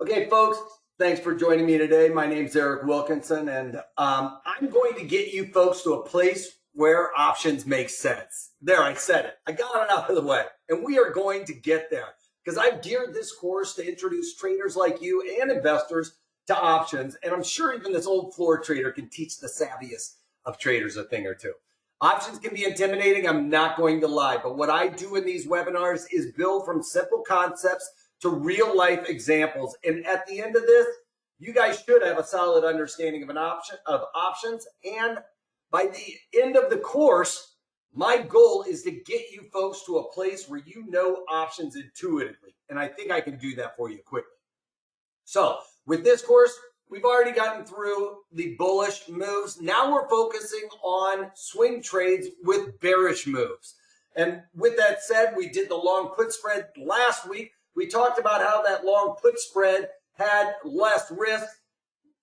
Okay, folks, thanks for joining me today. My name's Eric Wilkinson, and I'm going to get you folks to a place where options make sense. There, I said it. I got it out of the way, and we are going to get there because I've geared this course to introduce traders like you and investors to options, and I'm sure even this old floor trader can teach the savviest of traders a thing or two. Options can be intimidating, I'm not going to lie, but what I do in these webinars is build from simple concepts to real life examples. And at the end of this, you guys should have a solid understanding of options. And by the end of the course, my goal is to get you folks to a place where you know options intuitively. And I think I can do that for you quickly. So with this course, we've already gotten through the bullish moves. Now we're focusing on swing trades with bearish moves. And with that said, we did the long put spread last week. We talked about how that long put spread had less risk.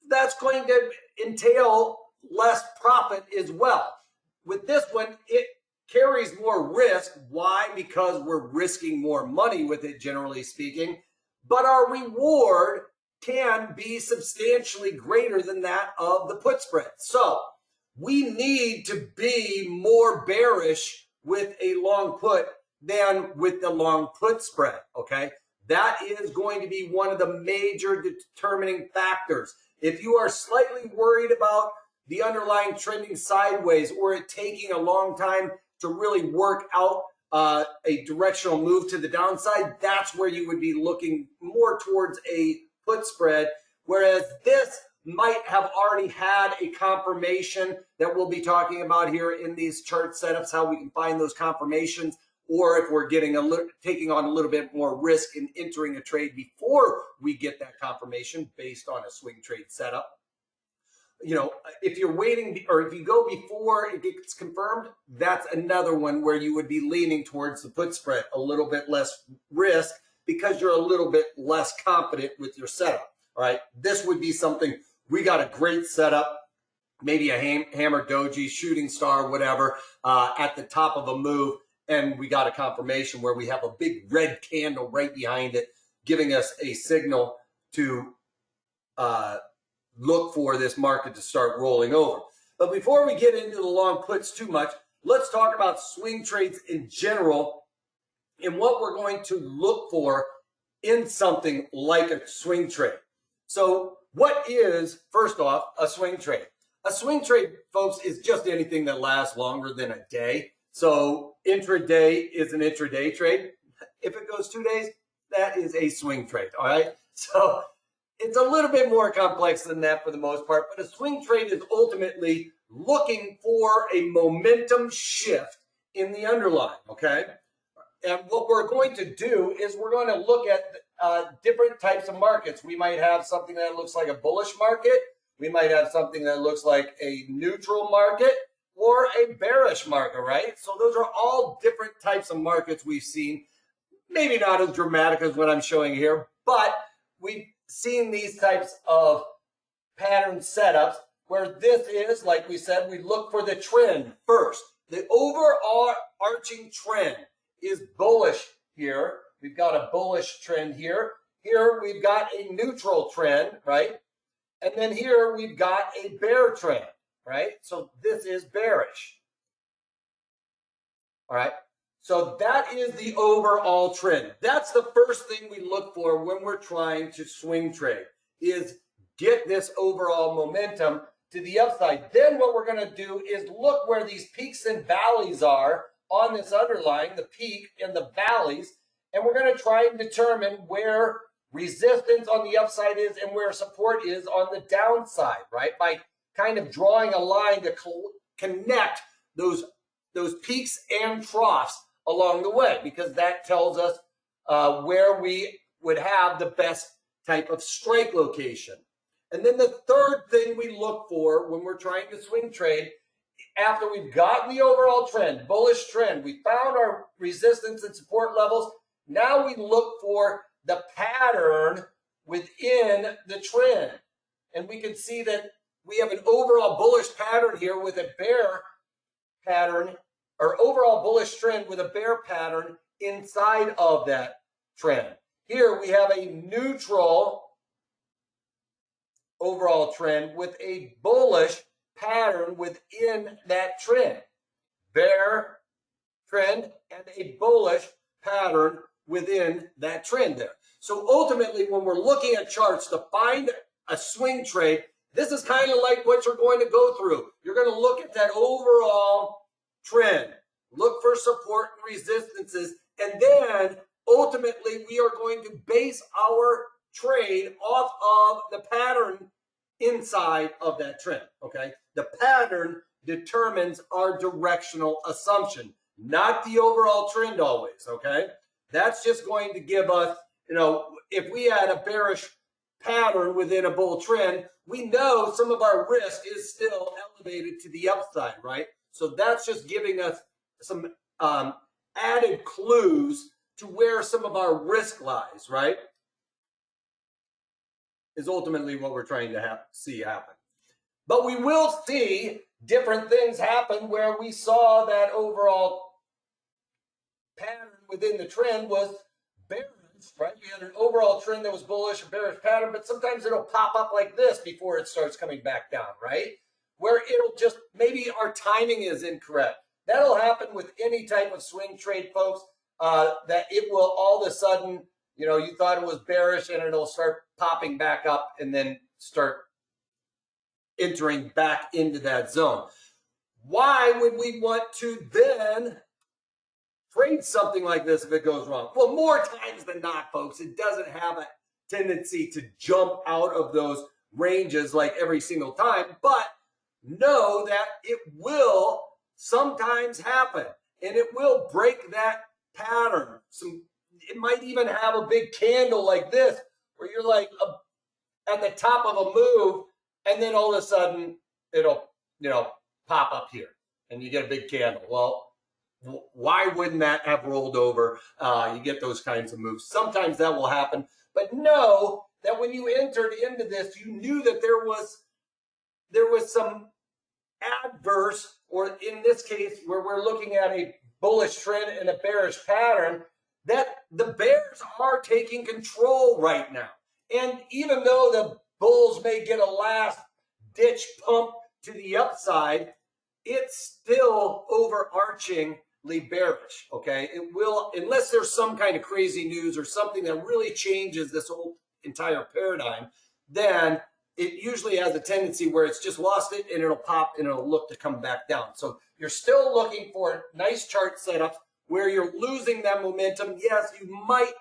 That's going to entail less profit as well. With this one, it carries more risk. Why? Because we're risking more money with it, generally speaking. But our reward can be substantially greater than that of the put spread. So we need to be more bearish with a long put than with the long put spread, okay? That is going to be one of the major determining factors. If you are slightly worried about the underlying trending sideways or it taking a long time to really work out a directional move to the downside, that's where you would be looking more towards a put spread, whereas this might have already had a confirmation that we'll be talking about here in these chart setups, how we can find those confirmations, or if we're getting taking on a little bit more risk in entering a trade before we get that confirmation based on a swing trade setup. You know, if you're waiting or if you go before it gets confirmed, that's another one where you would be leaning towards the put spread, a little bit less risk because you're a little bit less confident with your setup. All right, this would be something, we got a great setup, maybe a hammer doji, shooting star, whatever, at the top of a move. And we got a confirmation where we have a big red candle right behind it, giving us a signal to look for this market to start rolling over. But before we get into the long puts too much, let's talk about swing trades in general and what we're going to look for in something like a swing trade. So what is, first off, a swing trade? A swing trade, folks, is just anything that lasts longer than a day. So intraday is an intraday trade. If it goes 2 days, that is a swing trade, all right? So it's a little bit more complex than that for the most part, but a swing trade is ultimately looking for a momentum shift in the underlying, okay? And what we're going to do is we're going to look at different types of markets. We might have something that looks like a bullish market. We might have something that looks like a neutral market, or a bearish market, right? So those are all different types of markets we've seen. Maybe not as dramatic as what I'm showing here, but we've seen these types of pattern setups where this is, like we said, we look for the trend first. The overarching trend is bullish here. We've got a bullish trend here. Here we've got a neutral trend, right? And then here we've got a bear trend. Right? So this is bearish. All right. So that is the overall trend. That's the first thing we look for when we're trying to swing trade, is get this overall momentum to the upside. Then what we're going to do is look where these peaks and valleys are on this underlying, the peak and the valleys, and we're going to try and determine where resistance on the upside is and where support is on the downside, right? By kind of drawing a line to connect those peaks and troughs along the way, because that tells us where we would have the best type of strike location. And then the third thing we look for when we're trying to swing trade, after we've gotten the overall trend, bullish trend, we found our resistance and support levels, now we look for the pattern within the trend. And we can see that we have an overall bullish pattern here with a bear pattern, or overall bullish trend with a bear pattern inside of that trend. Here we have a neutral overall trend with a bullish pattern within that trend. Bear trend and a bullish pattern within that trend there. So ultimately, when we're looking at charts to find a swing trade, this is kind of like what you're going to go through. You're going to look at that overall trend, look for support and resistances, and then ultimately we are going to base our trade off of the pattern inside of that trend, okay? The pattern determines our directional assumption, not the overall trend always, okay? That's just going to give us, if we had a bearish pattern within a bull trend, we know some of our risk is still elevated to the upside, right? So that's just giving us some added clues to where some of our risk lies, right? Is ultimately what we're trying to see happen. But we will see different things happen where we saw that overall pattern within the trend was bearish, right? We had an overall trend that was bullish, a bearish pattern, but sometimes it'll pop up like this before it starts coming back down, right? Where it'll just, maybe our timing is incorrect. That'll happen with any type of swing trade, folks, that it will all of a sudden, you thought it was bearish and it'll start popping back up and then start entering back into that zone. Why would we want to then trade something like this if it goes wrong? Well, more times than not, folks, it doesn't have a tendency to jump out of those ranges like every single time, but know that it will sometimes happen and it will break that pattern. It might even have a big candle like this where you're like at the top of a move and then all of a sudden it'll, pop up here and you get a big candle. Well, why wouldn't that have rolled over? You get those kinds of moves. Sometimes that will happen, but know that when you entered into this, you knew that there was some adverse, or in this case, where we're looking at a bullish trend and a bearish pattern, that the bears are taking control right now. And even though the bulls may get a last ditch pump to the upside, it's still overarchingly bearish, okay? It will, unless there's some kind of crazy news or something that really changes this whole entire paradigm, then it usually has a tendency where it's just lost it and it'll pop and it'll look to come back down. So you're still looking for nice chart setups where you're losing that momentum. Yes, you might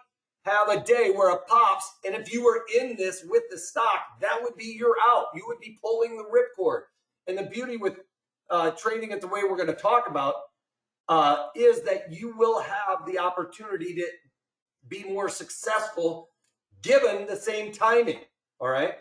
have a day where it pops, and if you were in this with the stock, that would be your out. You would be pulling the ripcord. And the beauty with trading it the way we're going to talk about is that you will have the opportunity to be more successful given the same timing, all right?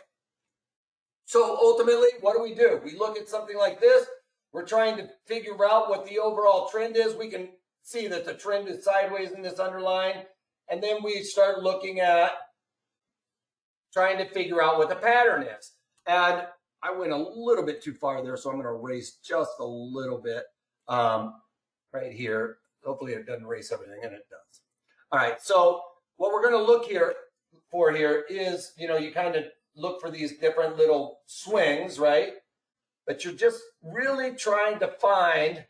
So ultimately, what do? We look at something like this. We're trying to figure out what the overall trend is. We can see that the trend is sideways in this underline. And then we start looking at trying to figure out what the pattern is. And I went a little bit too far there, so I'm going to erase just a little bit right here. Hopefully it doesn't erase everything, and it does. All right, so what we're going to look for here is, you kind of look for these different little swings, right? But you're just really trying to find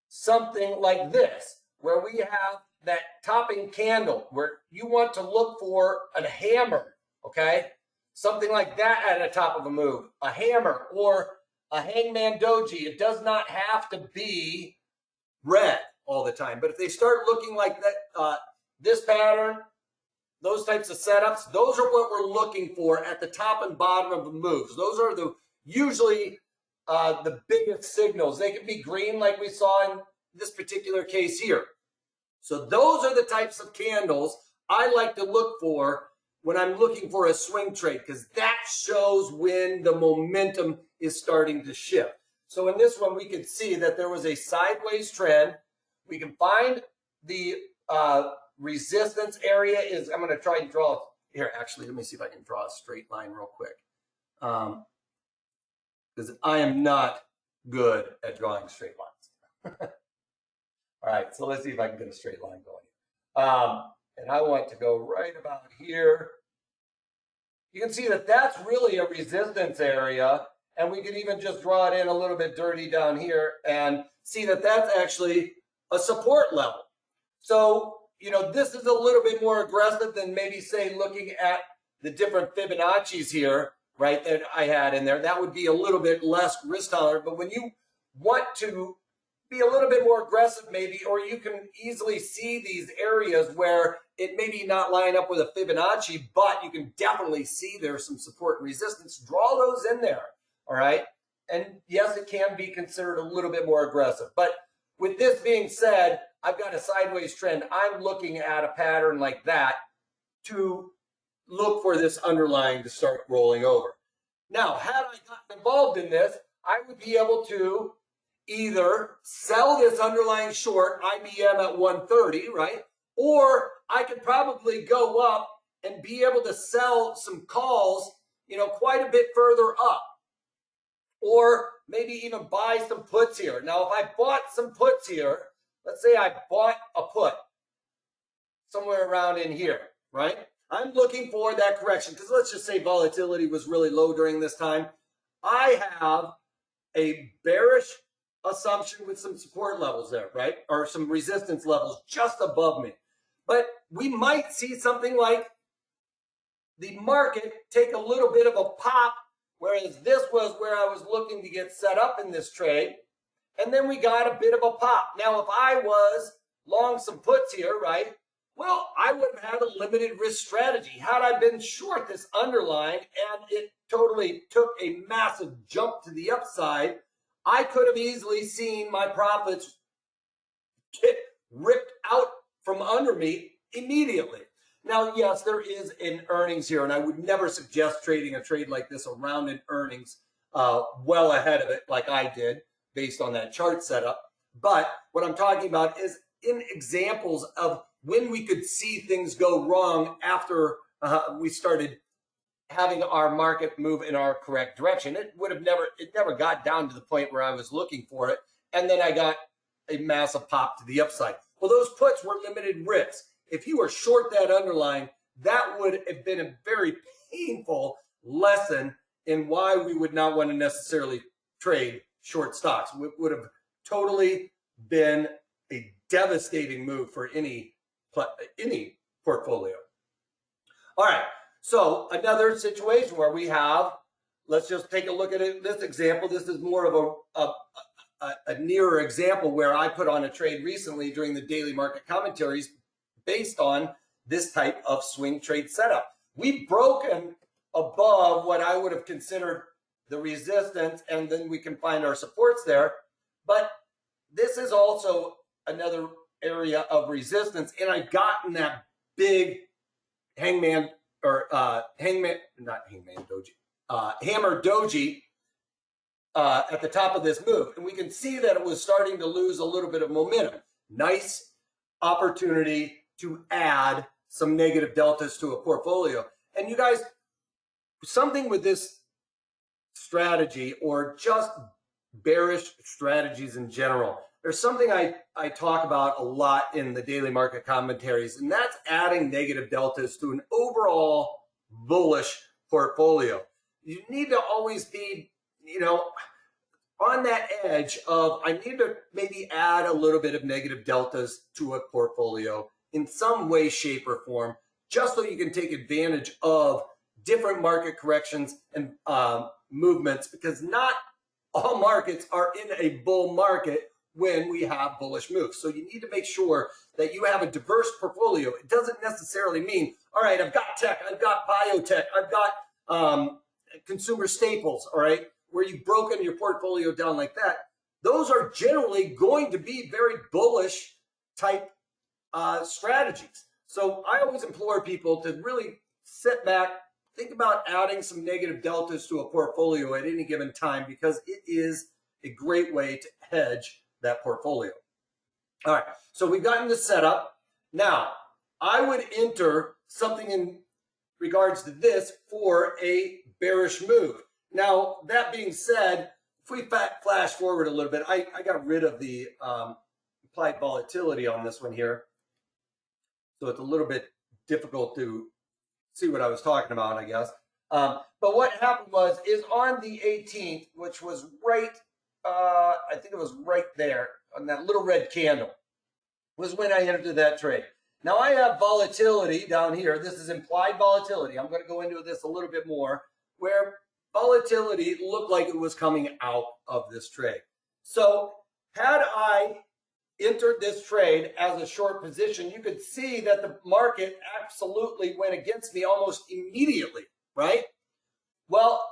something like this, where we have that topping candle, where you want to look for a hammer, okay? Something like that at the top of a move, a hammer or a hangman doji. It does not have to be red all the time, but if they start looking like that, this pattern, those types of setups, those are what we're looking for at the top and bottom of the moves. Those are usually the biggest signals. They can be green like we saw in this particular case here. So those are the types of candles I like to look for when I'm looking for a swing trade, because that shows when the momentum is starting to shift. So in this one, we can see that there was a sideways trend. We can find the resistance area is, I'm going to try and draw here. Actually, let me see if I can draw a straight line real quick. Because I am not good at drawing straight lines. All right, so let's see if I can get a straight line going. And I want to go right about here, you can see that that's really a resistance area. And we can even just draw it in a little bit dirty down here and see that that's actually a support level. So, you know, this is a little bit more aggressive than maybe say looking at the different Fibonacci's here, right, that I had in there. That would be a little bit less risk tolerant. But when you want to be a little bit more aggressive maybe, or you can easily see these areas where it maybe not line up with a Fibonacci, but you can definitely see there's some support and resistance. Draw those in there, all right? And yes, it can be considered a little bit more aggressive. But with this being said, I've got a sideways trend. I'm looking at a pattern like that to look for this underlying to start rolling over. Now, had I gotten involved in this, I would be able to either sell this underlying short, IBM at 130, right? Or I could probably go up and be able to sell some calls, you know, quite a bit further up. Or maybe even buy some puts here. Now, if I bought some puts here, let's say I bought a put somewhere around in here, right? I'm looking for that correction because let's just say volatility was really low during this time. I have a bearish assumption with some support levels there, right? Or some resistance levels just above me. But we might see something like the market take a little bit of a pop, whereas this was where I was looking to get set up in this trade. And then we got a bit of a pop. Now, if I was long some puts here, right? Well, I would have had a limited risk strategy. Had I been short this underlying and it totally took a massive jump to the upside, I could have easily seen my profits get ripped out from under me immediately. Now, yes, there is an earnings here, and I would never suggest trading a trade like this around an earnings well ahead of it like I did based on that chart setup. But what I'm talking about is in examples of when we could see things go wrong after we started having our market move in our correct direction. It never got down to the point where I was looking for it. And then I got a massive pop to the upside. Well, those puts were limited risk. If you were short that underlying, that would have been a very painful lesson in why we would not want to necessarily trade short stocks. It would have totally been a devastating move for any portfolio. All right. So another situation where we have, let's just take a look at it. This example, this is more of a nearer example where I put on a trade recently during the daily market commentaries based on this type of swing trade setup. We've broken above what I would have considered the resistance, and then we can find our supports there. But this is also another area of resistance, and I've gotten that big hammer doji at the top of this move. And we can see that it was starting to lose a little bit of momentum. Nice opportunity to add some negative deltas to a portfolio. And you guys, something with this strategy or just bearish strategies in general, there's something I talk about a lot in the daily market commentaries, and that's adding negative deltas to an overall bullish portfolio. You need to always be, you know, on that edge of, I need to maybe add a little bit of negative deltas to a portfolio in some way, shape, or form, just so you can take advantage of different market corrections and movements, because not all markets are in a bull market when we have bullish moves. So you need to make sure that you have a diverse portfolio. It doesn't necessarily mean, all right, I've got tech, I've got biotech, I've got consumer staples, all right, where you've broken your portfolio down like that. Those are generally going to be very bullish type strategies. So I always implore people to really sit back, think about adding some negative deltas to a portfolio at any given time, because it is a great way to hedge that portfolio. All right, so we've gotten the setup. Now, I would enter something in regards to this for a bearish move. Now, that being said, if we flash forward a little bit, I got rid of the implied volatility on this one here. So it's a little bit difficult to see what I was talking about, I guess. But what happened is on the 18th, which was right, I think it was right there on that little red candle, was when I entered that trade. Now I have volatility down here. This is implied volatility. I'm going to go into this a little bit more, where volatility looked like it was coming out of this trade. So had I entered this trade as a short position, you could see that the market absolutely went against me almost immediately, right? Well,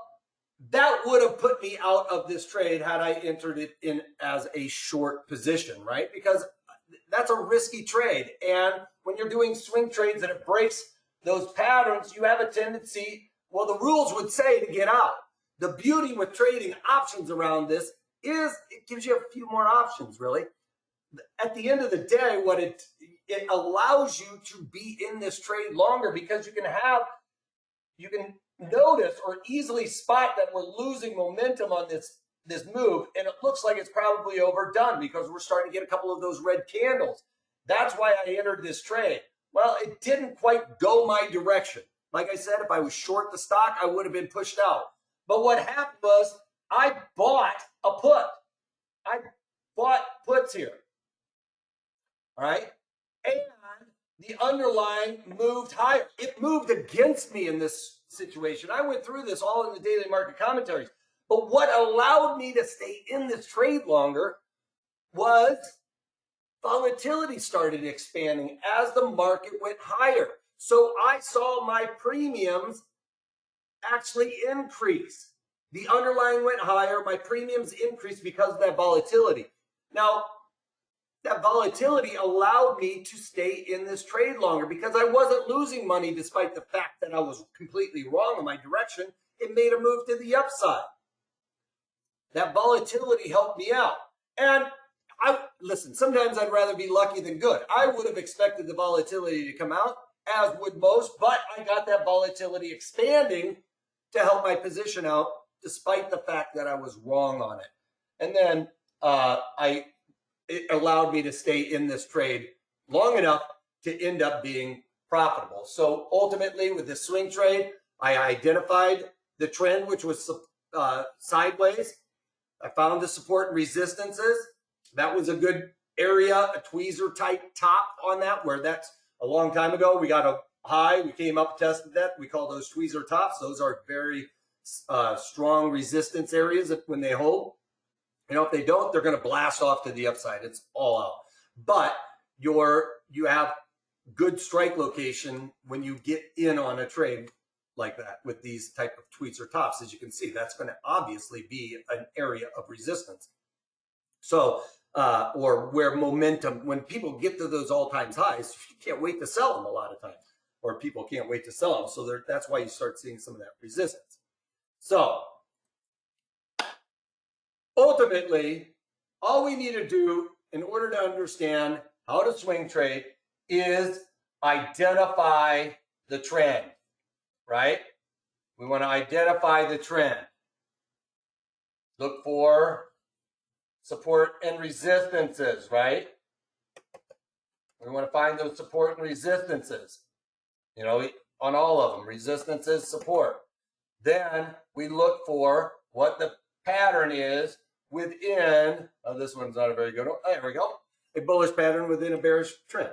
that would have put me out of this trade had I entered it in as a short position, right? Because that's a risky trade. And when you're doing swing trades and it breaks those patterns, you have a tendency, well, the rules would say to get out. The beauty with trading options around this is it gives you a few more options, really. At the end of the day, what it allows you to be in this trade longer, because you can notice or easily spot that we're losing momentum on this move, and it looks like it's probably overdone because we're starting to get a couple of those red candles. That's why I entered this trade. Well, it didn't quite go my direction. Like I said, if I was short the stock, I would have been pushed out. But what happened was I bought a put. I bought puts here. All right. And the underlying moved higher. It moved against me in this situation. I went through this all in the daily market commentaries. But what allowed me to stay in this trade longer was volatility started expanding as the market went higher. So I saw my premiums actually increase. The underlying went higher. My premiums increased because of that volatility. Now, that volatility allowed me to stay in this trade longer because I wasn't losing money despite the fact that I was completely wrong in my direction. It made a move to the upside. That volatility helped me out. And listen, sometimes I'd rather be lucky than good. I would have expected the volatility to come out, as would most, but I got that volatility expanding to help my position out despite the fact that I was wrong on it. And then it allowed me to stay in this trade long enough to end up being profitable. So ultimately with this swing trade, I identified the trend, which was sideways. I found the support and resistances. That was a good area, a tweezer type top on that, where that's a long time ago. We got a high, we came up, tested that. We call those tweezer tops. Those are very strong resistance areas when they hold. You know, if they don't, they're going to blast off to the upside. It's all out. But you have good strike location when you get in on a trade like that with these type of tweezer tops. As you can see, that's going to obviously be an area of resistance. So, or where momentum, when people get to those all-time highs, you can't wait to sell them a lot of times, or people can't wait to sell them. So that's why you start seeing some of that resistance. So ultimately, all we need to do in order to understand how to swing trade is identify the trend, right? We want to identify the trend. Look for support and resistances, right? We want to find those support and resistances, you know, on all of them, resistances, support. Then we look for what the pattern is within, this one's not a very good one. There we go. A bullish pattern within a bearish trend.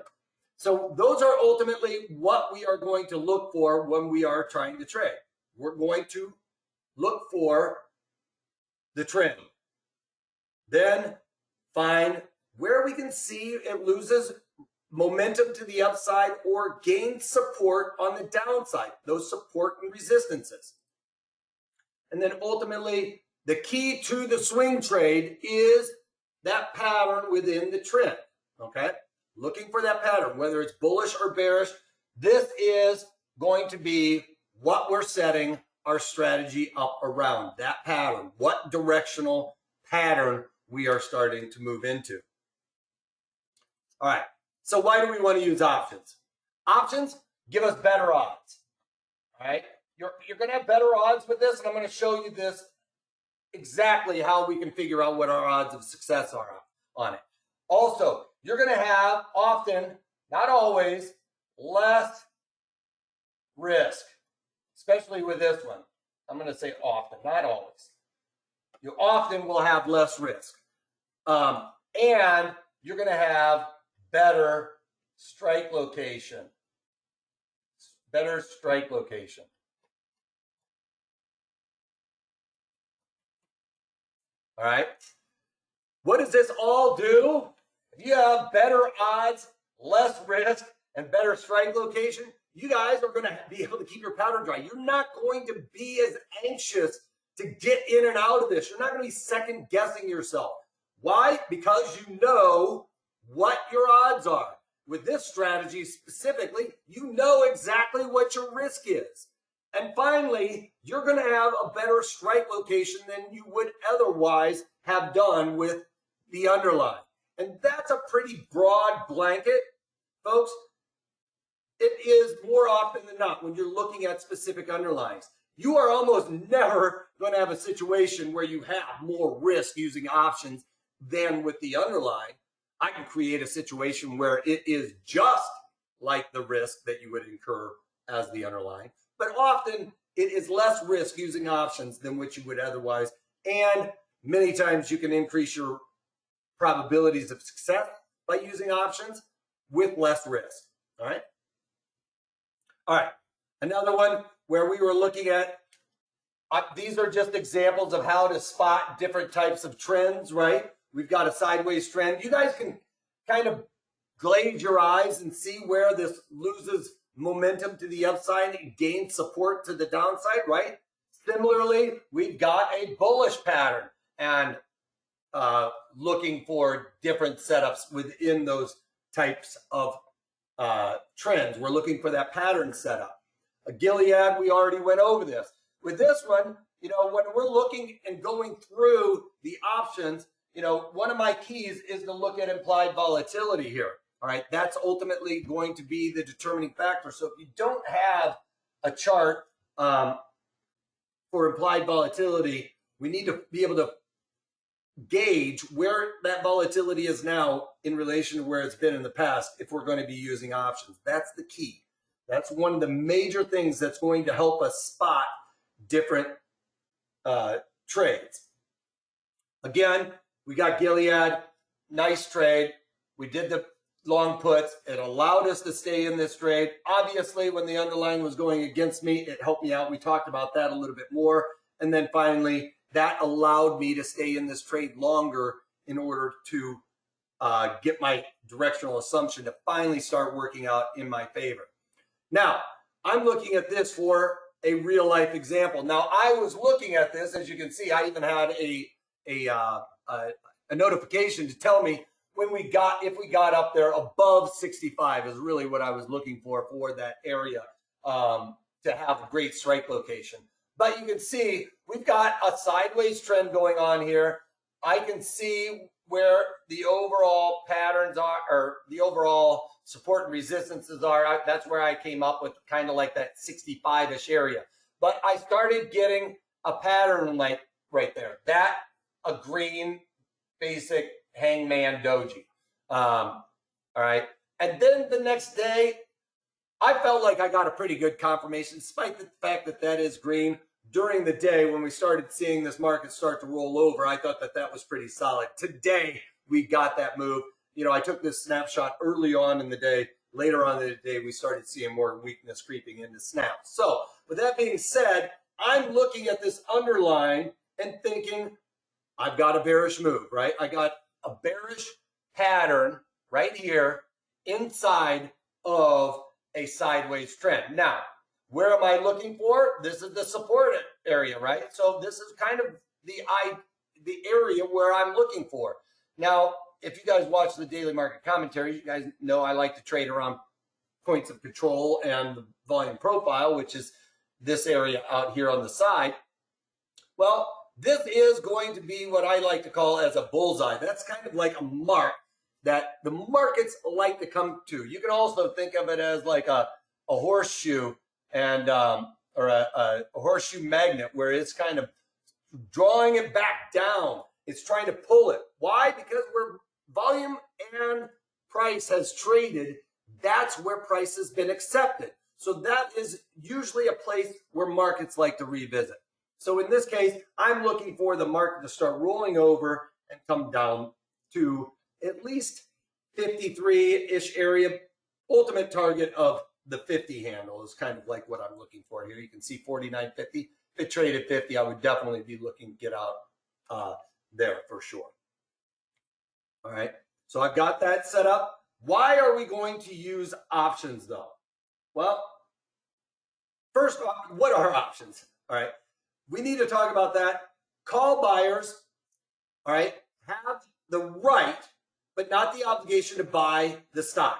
So those are ultimately what we are going to look for when we are trying to trade. We're going to look for the trend. Then find where we can see it loses momentum to the upside or gains support on the downside, those support and resistances. And then ultimately, the key to the swing trade is that pattern within the trend, okay? Looking for that pattern, whether it's bullish or bearish. This is going to be what we're setting our strategy up around, that pattern, what directional pattern we are starting to move into. All right, so why do we want to use options? Options give us better odds, all right? You're going to have better odds with this, and I'm going to show you this exactly how we can figure out what our odds of success are on it. Also, you're going to have often, not always, less risk. especially with this one. I'm going to say often, not always. You often will have less risk. And you're going to have better strike location. Better strike location. All right. What does this all do? If you have better odds, less risk, and better strike location, you guys are going to be able to keep your powder dry. You're not going to be as anxious to get in and out of this. You're not going to be second guessing yourself. Why? Because you know what your odds are. With this strategy specifically, you know exactly what your risk is. And finally, you're going to have a better strike location than you would otherwise have done with the underlying. And that's a pretty broad blanket, folks. It is more often than not when you're looking at specific underlyings. You are almost never going to have a situation where you have more risk using options than with the underlying. I can create a situation where it is just like the risk that you would incur as the underlying, but often it is less risk using options than what you would otherwise. And many times you can increase your probabilities of success by using options with less risk. All right. All right. Another one where we were looking at, these are just examples of how to spot different types of trends, right? We've got a sideways trend. You guys can kind of glaze your eyes and see where this loses momentum to the upside and gains support to the downside, right? Similarly, we've got a bullish pattern and looking for different setups within those types of trends. We're looking for that pattern setup. A Gilead, we already went over this. With this one, you know, when we're looking and going through the options, you know, one of my keys is to look at implied volatility here. All right, that's ultimately going to be the determining factor. So if you don't have a chart for implied volatility, we need to be able to gauge where that volatility is now in relation to where it's been in the past if we're going to be using options. That's the key. That's one of the major things that's going to help us spot different trades. Again, we got Gilead, nice trade. We did the long puts. It allowed us to stay in this trade. Obviously, when the underlying was going against me, it helped me out. We talked about that a little bit more. And then finally, that allowed me to stay in this trade longer in order to get my directional assumption to finally start working out in my favor. Now, I'm looking at this for a real life example. Now, I was looking at this, as you can see, I even had a notification to tell me when we got, if we got up there above 65 is really what I was looking for that area to have a great strike location. But you can see we've got a sideways trend going on here. I can see where the overall patterns are, or the overall support and resistances are. That's where I came up with kind of like that 65-ish area. But I started getting a pattern like right there. That a green basic hangman doji. All right. And then the next day, I felt like I got a pretty good confirmation, despite the fact that that is green. During the day, when we started seeing this market start to roll over, I thought that that was pretty solid. Today, we got that move. You know, I took this snapshot early on in the day. Later on in the day, we started seeing more weakness creeping into snaps. So with that being said, I'm looking at this underline and thinking, I've got a bearish move, right? I got a bearish pattern right here inside of a sideways trend. Now, where am I looking for? This is the support area, right? So this is kind of the area where I'm looking for. Now, if you guys watch the daily market commentary, you guys know I like to trade around points of control and the volume profile, which is this area out here on the side. Well, this is going to be what I like to call as a bullseye. That's kind of like a mark that the markets like to come to. You can also think of it as like a horseshoe and or a horseshoe magnet, where it's kind of drawing it back down. It's trying to pull it. Why? Because where volume and price has traded, that's where price has been accepted. So that is usually a place where markets like to revisit. So in this case, I'm looking for the market to start rolling over and come down to at least 53-ish area. Ultimate target of the 50 handle is kind of like what I'm looking for here. You can see 49.50. If it traded 50, I would definitely be looking to get out there for sure. All right, so I've got that set up. Why are we going to use options though? Well, first, what are options? All right, we need to talk about that. Call buyers, all right, have the right, but not the obligation to buy the stock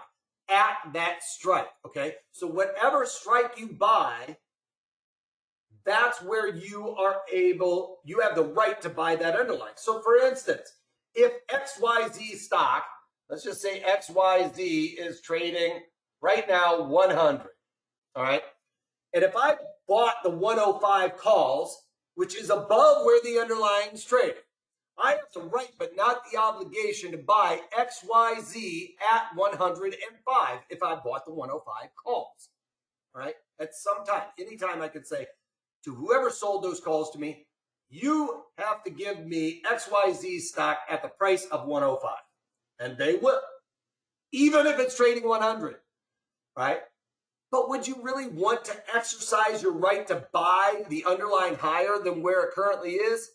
at that strike, okay? So whatever strike you buy, that's where you have the right to buy that underlying. So for instance, if XYZ stock, let's just say XYZ is trading right now 100, all right? And if I bought the 105 calls, which is above where the underlying is trading, I have the right but not the obligation to buy XYZ at 105 if I bought the 105 calls, all right? At some time, anytime I could say to whoever sold those calls to me, you have to give me XYZ stock at the price of 105. And they will, even if it's trading 100, right? But would you really want to exercise your right to buy the underlying higher than where it currently is?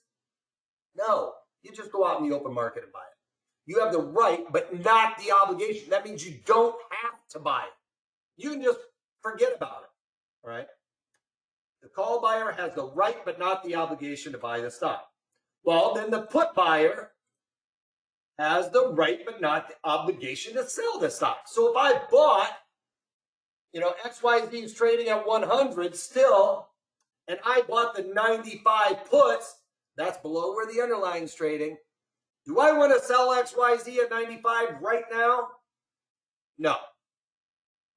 No, you just go out in the open market and buy it. You have the right, but not the obligation. That means you don't have to buy it. You can just forget about it, all right? The call buyer has the right, but not the obligation to buy the stock. Well, then the put buyer has the right, but not the obligation to sell the stock. So if I bought, XYZ is trading at 100 still, and I bought the 95 puts, that's below where the underlying is trading. Do I want to sell XYZ at 95 right now? No.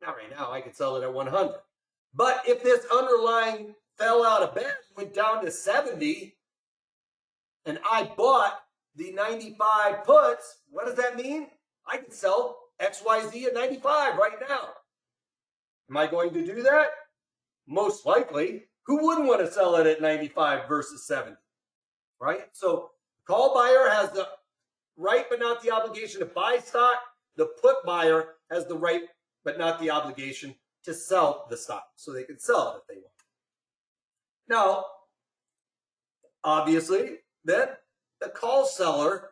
Not right now. I could sell it at 100. But if this underlying fell out of bed, went down to 70, and I bought the 95 puts, what does that mean? I can sell XYZ at 95 right now. Am I going to do that? Most likely. Who wouldn't want to sell it at 95 versus 70? Right? So call buyer has the right but not the obligation to buy stock. The put buyer has the right but not the obligation to sell the stock. So they can sell it if they want. Now, obviously, then the call seller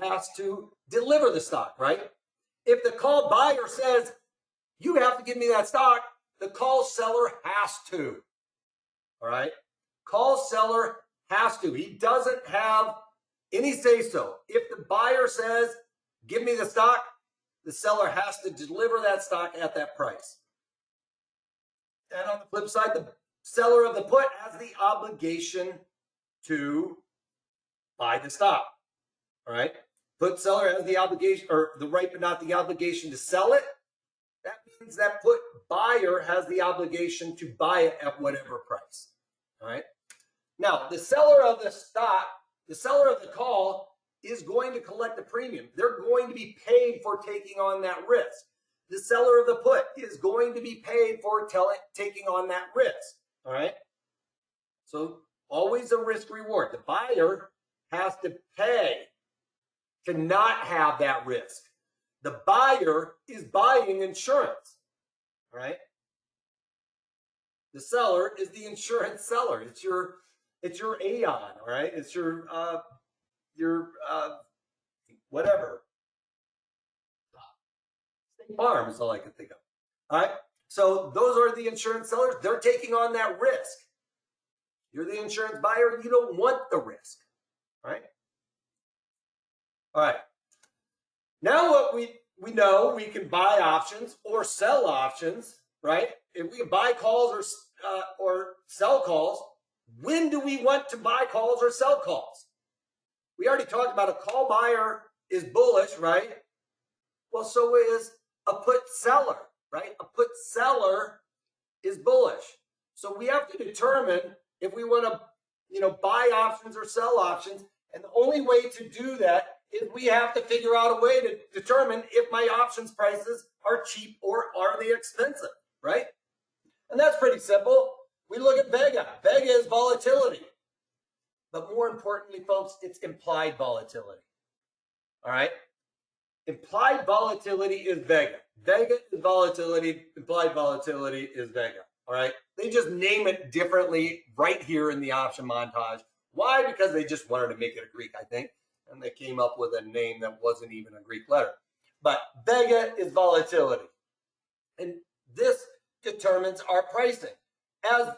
has to deliver the stock, right? If the call buyer says, you have to give me that stock, the call seller has to, all right? Call seller has to. He doesn't have any say-so. If the buyer says, give me the stock, the seller has to deliver that stock at that price. And on the flip side, the seller of the put has the obligation to buy the stock, all right? Put seller has the obligation, or the right but not the obligation to sell it. That means that put buyer has the obligation to buy it at whatever price, all right? Now, the seller of the stock, the seller of the call is going to collect a premium. They're going to be paid for taking on that risk. The seller of the put is going to be paid for taking on that risk, all right? So always a risk reward. The buyer has to pay to not have that risk. The buyer is buying insurance, all right? The seller is the insurance seller. It's your Aon, all right? It's your whatever. State Farm is all I can think of, all right? So those are the insurance sellers. They're taking on that risk. You're the insurance buyer. You don't want the risk, all right? All right. Now what we know, we can buy options or sell options, right? If we can buy calls or sell calls, when do we want to buy calls or sell calls? We already talked about a call buyer is bullish, right? Well, so is a put seller, right? A put seller is bullish. So we have to determine if we want to, buy options or sell options. And the only way to do that is we have to figure out a way to determine if my options prices are cheap or are they expensive, right? And that's pretty simple. We look at Vega. Vega is volatility. But more importantly, folks, it's implied volatility. All right? Implied volatility is Vega. Vega is volatility. Implied volatility is Vega. All right? They just name it differently right here in the option montage. Why? Because they just wanted to make it a Greek, I think. And they came up with a name that wasn't even a Greek letter. But Vega is volatility. And this determines our pricing. As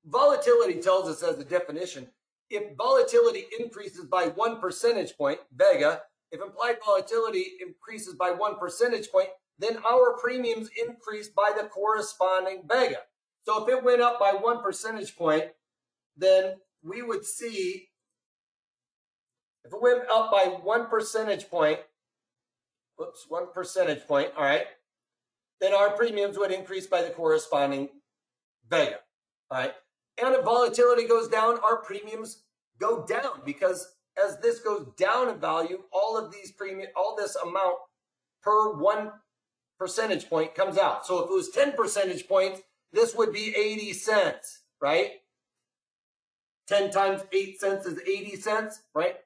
volatility tells us as a definition, if volatility increases by 1 percentage point, Vega, if implied volatility increases by 1 percentage point, then our premiums increase by the corresponding Vega. So if it went up by 1 percentage point, then we would see, if it went up by 1 percentage point, 1 percentage point, all right, then our premiums would increase by the corresponding Vega, all right? And if volatility goes down, our premiums go down, because as this goes down in value, all of these premium, all this amount per 1 percentage point comes out. So if it was 10 percentage points, this would be 80 cents, right? 10 times 8 cents is 80 cents, right?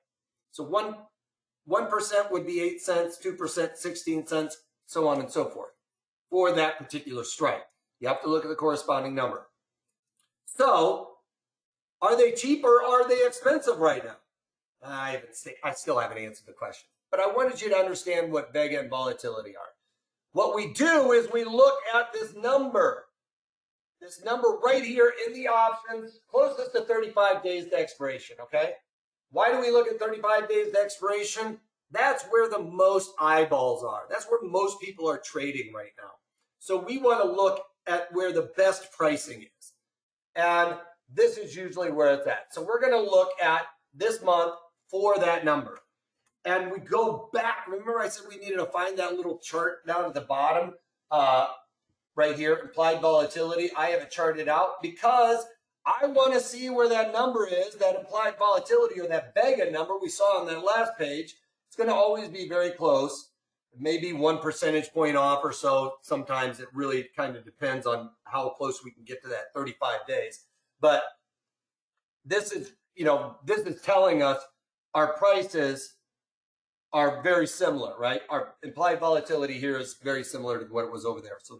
So 1% would be 8 cents, 2%, 16 cents, so on and so forth for that particular strike. You have to look at the corresponding number. So are they cheap or are they expensive right now? I still haven't answered the question, but I wanted you to understand what Vega and volatility are. What we do is we look at this number right here in the options, closest to 35 days to expiration, okay? Why do we look at 35 days to expiration? That's where the most eyeballs are. That's where most people are trading right now. So we want to look at where the best pricing is. And this is usually where it's at. So we're going to look at this month for that number. And we go back. Remember I said we needed to find that little chart down at the bottom right here, implied volatility. I have it charted out because I want to see where that number is, that implied volatility, or that Vega number we saw on that last page. It's going to always be very close, maybe 1 percentage point off or so. Sometimes it really kind of depends on how close we can get to that 35 days. But this is, this is telling us our prices are very similar, right? Our implied volatility here is very similar to what it was over there. So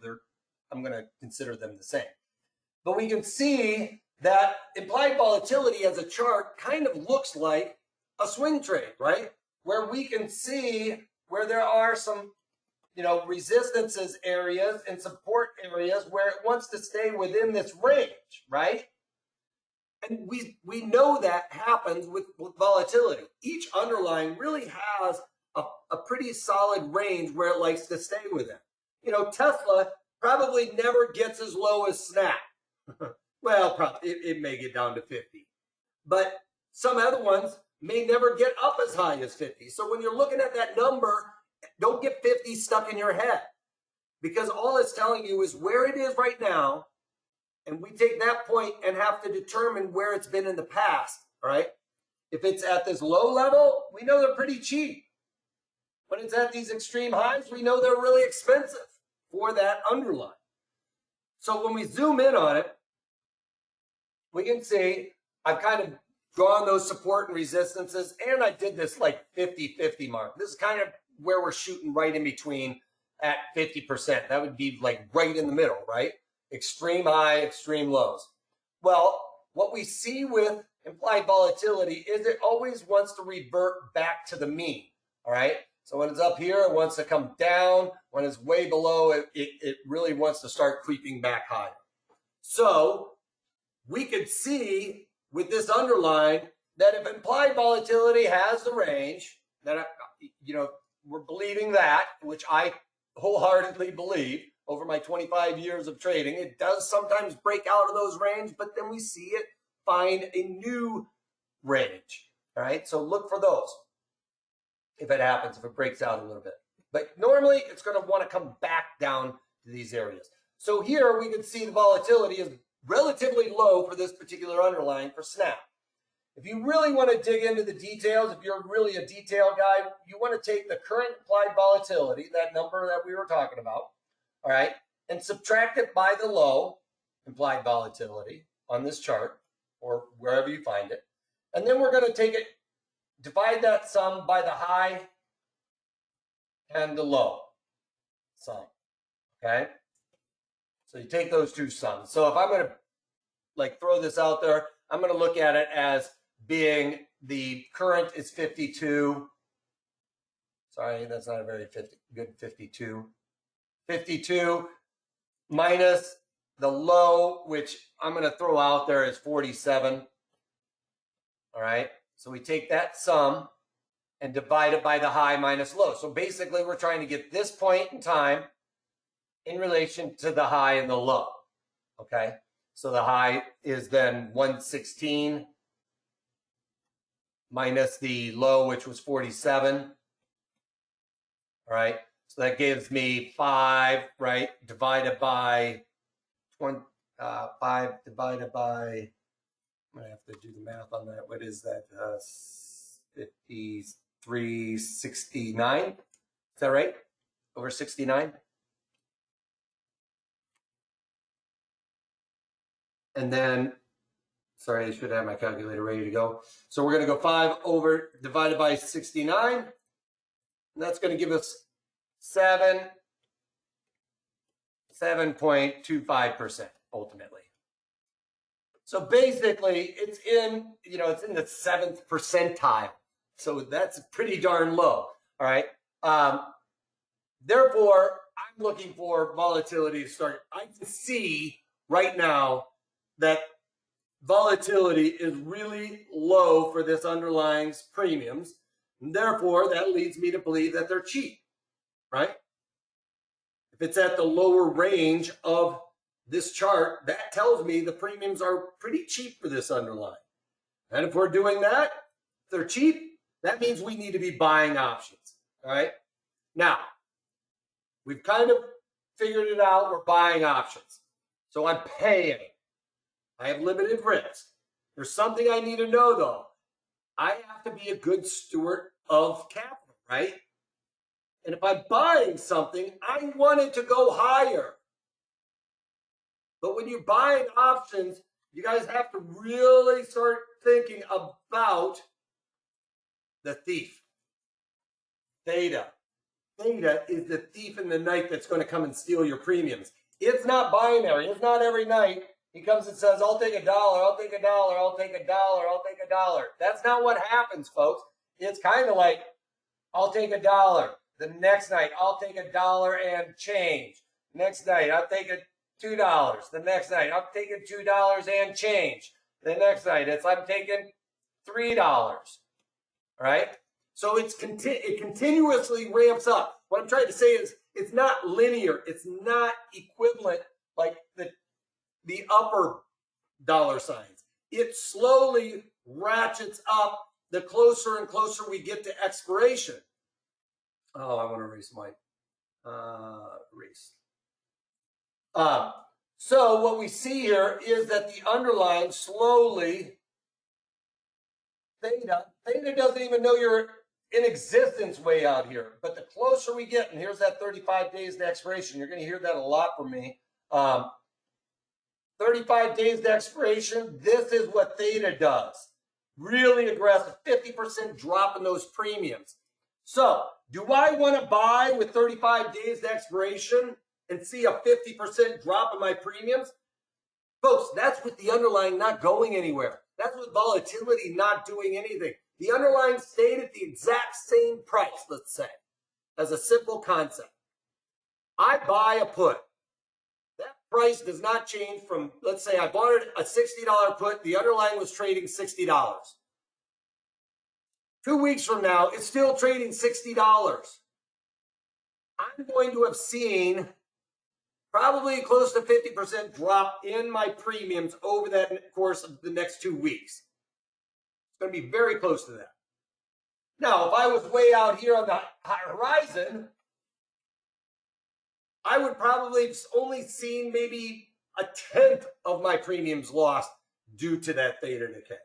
I'm going to consider them the same. But we can see that implied volatility as a chart kind of looks like a swing trade, right? Where we can see where there are some, resistances areas and support areas where it wants to stay within this range, right? And we know that happens with volatility. Each underlying really has a pretty solid range where it likes to stay within. Tesla probably never gets as low as Snap. Well, probably it may get down to 50. But some other ones may never get up as high as 50. So when you're looking at that number, don't get 50 stuck in your head, because all it's telling you is where it is right now. And we take that point and have to determine where it's been in the past, all right? If it's at this low level, we know they're pretty cheap. When it's at these extreme highs, we know they're really expensive for that underlying. So when we zoom in on it, we can see I've kind of drawn those support and resistances, and I did this like 50-50 mark. This is kind of where we're shooting right in between at 50%. That would be like right in the middle, right? Extreme high, extreme lows. Well, what we see with implied volatility is it always wants to revert back to the mean, all right? So when it's up here, it wants to come down. When it's way below, it really wants to start creeping back higher. So we could see with this underline that if implied volatility has the range, that, we're believing that, which I wholeheartedly believe over my 25 years of trading, it does sometimes break out of those range, but then we see it find a new range, all right? So look for those if it happens, if it breaks out a little bit. But normally it's going to want to come back down to these areas. So here we can see the volatility is relatively low for this particular underlying for Snap. If you really want to dig into the details, if you're really a detail guy, you want to take the current implied volatility, that number that we were talking about, all right, and subtract it by the low, implied volatility on this chart or wherever you find it. And then we're going to take it, divide that sum by the high and the low sum. Okay? So you take those two sums. So if I'm going to like throw this out there, I'm going to look at it as being the current is 52. Sorry, that's not a very good 52. 52 minus the low, which I'm going to throw out there is 47. All right. So we take that sum and divide it by the high minus low. So basically, we're trying to get this point in time in relation to the high and the low. Okay. So the high is then 116 minus the low, which was 47. All right. So that gives me 5, right, divided by 5 divided by, I'm going to have to do the math on that. What is that? 5369. Is that right? Over 69? And then, sorry, I should have my calculator ready to go. So we're going to go 5 over divided by 69. And that's going to give us 7.25% ultimately. So basically, it's in, it's in the 7th percentile. So that's pretty darn low. All right. Therefore, I'm looking for volatility to start. I can see right now that volatility is really low for this underlying premiums. And therefore, that leads me to believe that they're cheap, right? If it's at the lower range of this chart, that tells me the premiums are pretty cheap for this underlying. And if we're doing that, if they're cheap, that means we need to be buying options, all right? Now, we've kind of figured it out. We're buying options. So I'm paying. I have limited risk. There's something I need to know, though. I have to be a good steward of capital, right? And if I'm buying something, I want it to go higher. But when you're buying options, you guys have to really start thinking about the thief. Theta. Theta is the thief in the night that's going to come and steal your premiums. It's not binary. It's not every night he comes and says, I'll take $1, I'll take $1, I'll take $1, I'll take $1. That's not what happens, folks. It's kind of like, I'll take $1. The next night, I'll take $1 and change. Next night, I'll take $2. The next night, I'm taking $2 and change. The next night, I'm taking $3. All right? So it continuously ramps up. What I'm trying to say is it's not linear. It's not equivalent like the upper dollar signs. It slowly ratchets up the closer and closer we get to expiration. Oh, I want to erase my erase. So what we see here is that the underlying slowly, theta doesn't even know you're in existence way out here. But the closer we get, and here's that 35 days to expiration. You're going to hear that a lot from me. 35 days to expiration, this is what theta does. Really aggressive, 50% drop in those premiums. So do I want to buy with 35 days to expiration and see a 50% drop in my premiums? Folks, that's with the underlying not going anywhere. That's with volatility not doing anything. The underlying stayed at the exact same price, let's say, as a simple concept. I buy a put. That price does not change from, let's say I bought it a $60 put. The underlying was trading $60. 2 weeks from now, it's still trading $60. I'm going to have seen probably close to 50% drop in my premiums over that course of the next 2 weeks. It's going to be very close to that. Now, if I was way out here on the horizon, I would probably have only seen maybe a tenth of my premiums lost due to that theta decay.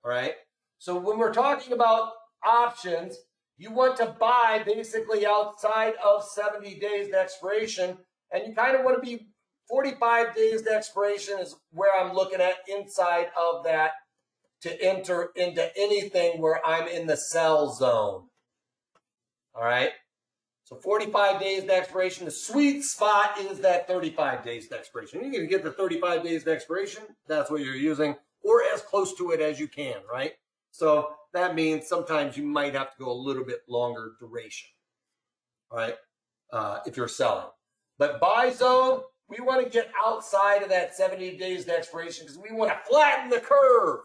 All right? So when we're talking about options, you want to buy basically outside of 70 days to expiration, and you kind of want to be 45 days to expiration is where I'm looking at inside of that to enter into anything where I'm in the sell zone. All right. So 45 days to expiration. The sweet spot is that 35 days to expiration. You're going to get the 35 days to expiration. That's what you're using, or as close to it as you can, right? So that means sometimes you might have to go a little bit longer duration, all right, if you're selling. But buy zone, we want to get outside of that 70 days to expiration because we want to flatten the curve.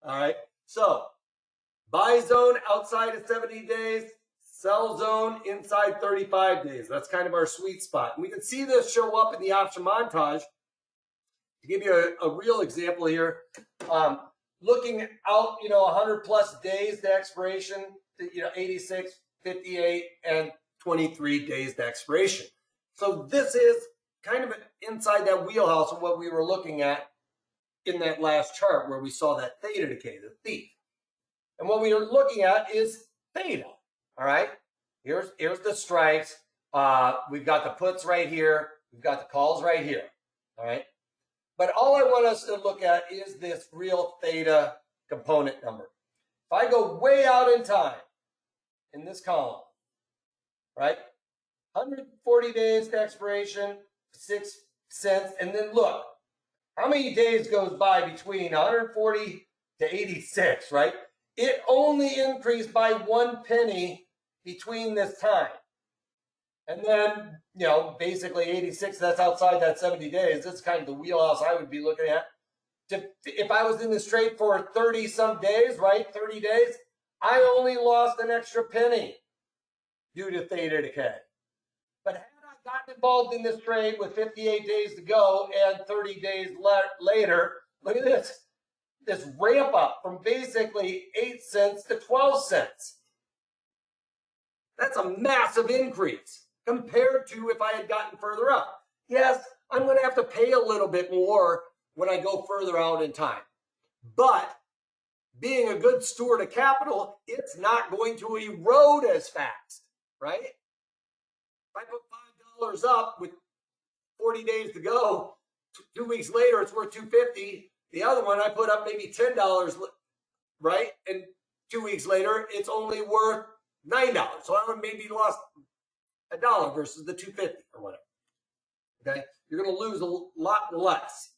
All right, so buy zone outside of 70 days, sell zone inside 35 days. That's kind of our sweet spot. And we can see this show up in the option montage. To give you a real example here, looking out, 100 plus days to expiration, 86, 58, and 23 days to expiration. So this is kind of inside that wheelhouse of what we were looking at in that last chart where we saw that theta decay, the thief. And what we are looking at is theta. All right, here's the strikes. We've got the puts right here. We've got the calls right here. All right, but all I want us to look at is this real theta component number. If I go way out in time in this column, right, 140 days to expiration, 6 cents, and then look, how many days goes by between 140 to 86, right? It only increased by 1 penny between this time. And then, basically 86, that's outside that 70 days. That's kind of the wheelhouse I would be looking at. If I was in this trade for 30 some days, right, 30 days, I only lost an extra penny due to theta decay. But had I gotten involved in this trade with 58 days to go and 30 days later, look at this ramp up from basically 8 cents to 12 cents. That's a massive increase compared to if I had gotten further up. Yes, I'm going to have to pay a little bit more when I go further out in time. But being a good steward of capital, it's not going to erode as fast, right? If I put $5 up with 40 days to go, 2 weeks later it's worth $2.50. The other one I put up maybe $10, right? And 2 weeks later it's only worth $9. So I would maybe lost $1 versus the $2.50 or whatever. Okay, you're going to lose a lot less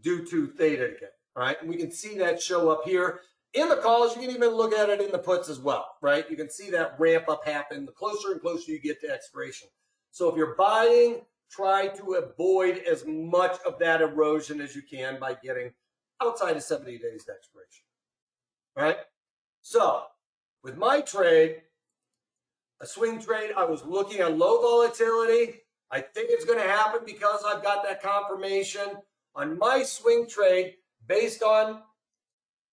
due to theta decay. All right, and we can see that show up here in the calls. You can even look at it in the puts as well, right? You can see that ramp up happen the closer and closer you get to expiration. So if you're buying, try to avoid as much of that erosion as you can by getting outside of 70 days to expiration. All right, so with my trade, a swing trade, I was looking at low volatility. I think it's going to happen because I've got that confirmation on my swing trade based on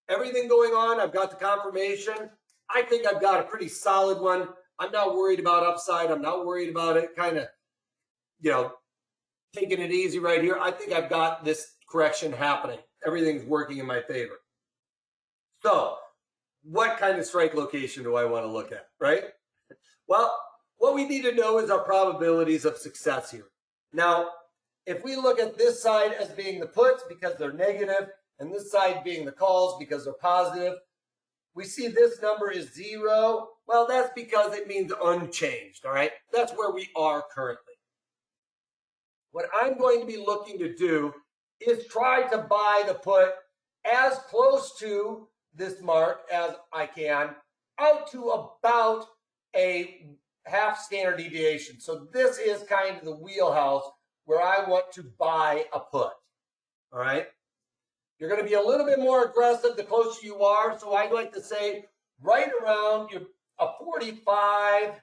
everything going on. I've got the confirmation. I think I've got a pretty solid one. I'm not worried about upside. I'm not worried about it kind of, taking it easy right here. I think I've got this correction happening. Everything's working in my favor. So what kind of strike location do I want to look at, right? Well, what we need to know is our probabilities of success here. Now, if we look at this side as being the puts because they're negative, and this side being the calls because they're positive, we see this number is 0. Well, that's because it means unchanged, all right? That's where we are currently. What I'm going to be looking to do is try to buy the put as close to this mark as I can, out to about a half standard deviation. So this is kind of the wheelhouse where I want to buy a put. All right. You're going to be a little bit more aggressive the closer you are. So I'd like to say right around a 45